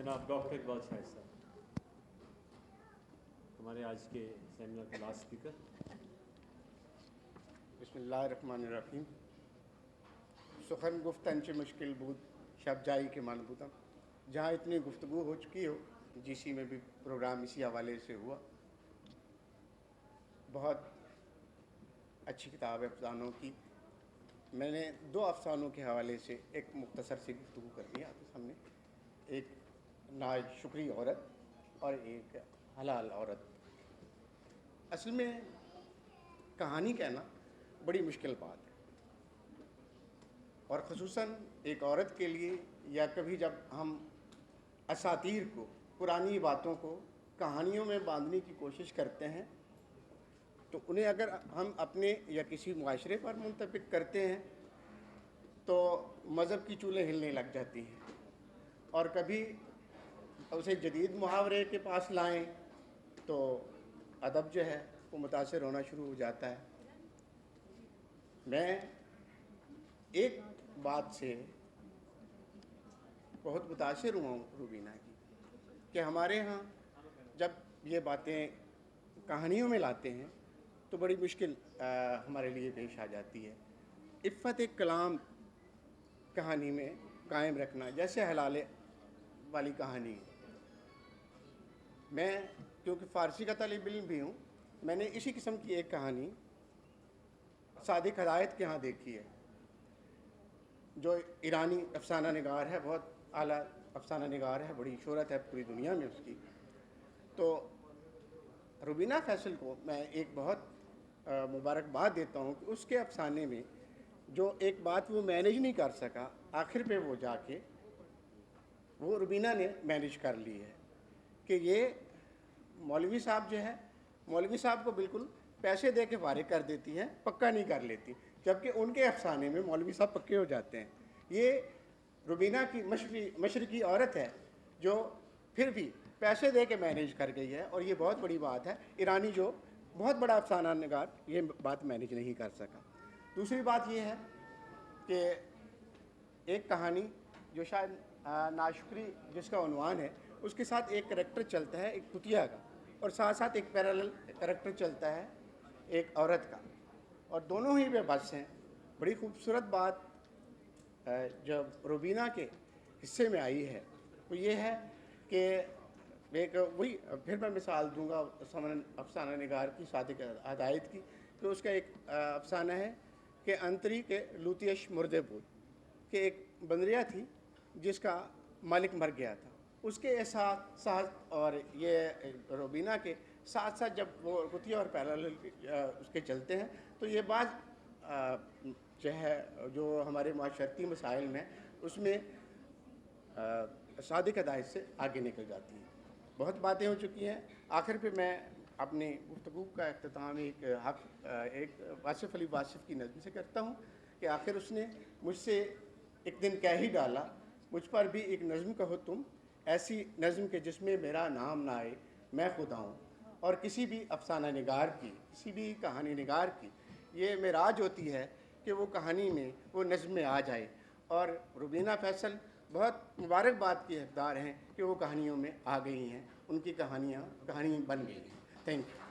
जनाब डॉक्टर इकबाल शाहिद साहब, हमारे आज के सेमिनार के लास्ट स्पीकर। बिस्मिल्लाहिर्रहमानिर्रहीम। सुखन गुफ्तन मुश्किल बूद शब जाई के मान बूदम। जहाँ इतनी गुफ्तगू हो चुकी हो, जीसी में भी प्रोग्राम इसी हवाले से हुआ। बहुत अच्छी किताब है अफसानों की। मैंने दो अफसानों के हवाले से एक मुख्तसर सी गुफ्तगू करनी है आपके सामने। एक नाशुक्री औरत और एक हलाल औरत। असल में कहानी कहना बड़ी मुश्किल बात है, और ख़ुसूसन एक औरत के लिए, या कभी जब हम असातीर को, पुरानी बातों को कहानियों में बांधने की कोशिश करते हैं, तो उन्हें अगर हम अपने या किसी मुआशरे पर मुंतबिक करते हैं तो मज़हब की चूलें हिलने लग जाती हैं, और कभी उसे जदीद मुहावरे के पास लाएं तो अदब जो है वो मुतासिर होना शुरू हो जाता है। मैं एक बात से बहुत मुतासिर हुआ हूँ रुबीना की, कि हमारे यहाँ जब ये बातें कहानियों में लाते हैं तो बड़ी मुश्किल हमारे लिए पेश आ जाती है। इफ़्फ़त कलाम कहानी में कायम रखना, जैसे हलाले वाली कहानी। मैं क्योंकि फ़ारसी का तालिब इल्म भी हूँ, मैंने इसी किस्म की एक कहानी सादिक हदायत के यहाँ देखी है, जो ईरानी अफसाना निगार है, बहुत आला अफसाना निगार है, बड़ी शोहरत है पूरी दुनिया में उसकी। तो रुबीना फैसल को मैं एक बहुत मुबारकबाद देता हूँ कि उसके अफसाने में जो एक बात वो मैनेज नहीं कर सका, आखिर पे वो जाके वो रुबीना ने मैनेज कर ली है, कि ये मौलवी साहब जो है, मौलवी साहब को बिल्कुल पैसे दे के फारिग कर देती हैं, पक्का नहीं कर लेती, जबकि उनके अफसाने में मौलवी साहब पक्के हो जाते हैं। ये रुबीना की मशरकी औरत है जो फिर भी पैसे दे के मैनेज कर गई है, और ये बहुत बड़ी बात है। ईरानी जो बहुत बड़ा अफसाना निगार ये बात मैनेज नहीं कर सका। दूसरी बात ये है कि एक कहानी जो शायद नाशुक्री जिसका उन्वान है, उसके साथ एक करैक्टर चलता है एक कुतिया का, और साथ साथ एक पैरेलल करैक्टर चलता है एक औरत का, और दोनों ही बेबस हैं। बड़ी खूबसूरत बात जब रुबीना के हिस्से में आई है वो ये है कि एक वही, फिर मैं मिसाल दूंगा अफसाना निगार की, सादिक हदायत की। तो उसका एक अफसाना है कि अंतरी के लूतियश मुर्दे بود, कि एक बंदरिया थी जिसका मालिक मर गया था। उसके साथ और ये रुबीना के साथ साथ जब वो कुतिया और पैरेलल उसके चलते हैं, तो ये बात जो है जो हमारे माशरती मसाइल में उसमें सादिक हदायत से आगे निकल जाती हैं। बहुत बातें हो चुकी हैं। आखिर पे मैं अपनी गुफ्तगू का अख्ताम एक वासिफ़ अली वासिफ़ की नज़्म से करता हूँ, कि आखिर उसने मुझसे एक दिन कह ही डाला, मुझ पर भी एक नज़्म कहो तुम, ऐसी नज़्म के जिसमें मेरा नाम ना आए मैं खुदा हूँ। और किसी भी अफसाना निगार की, किसी भी कहानी निगार की ये मेराज होती है कि वो कहानी में, वो नज़्म में आ जाए। और रुबीना फैसल बहुत मुबारकबाद की हकदार हैं कि वो कहानियों में आ गई हैं, उनकी कहानी बन गई हैं। Thank you.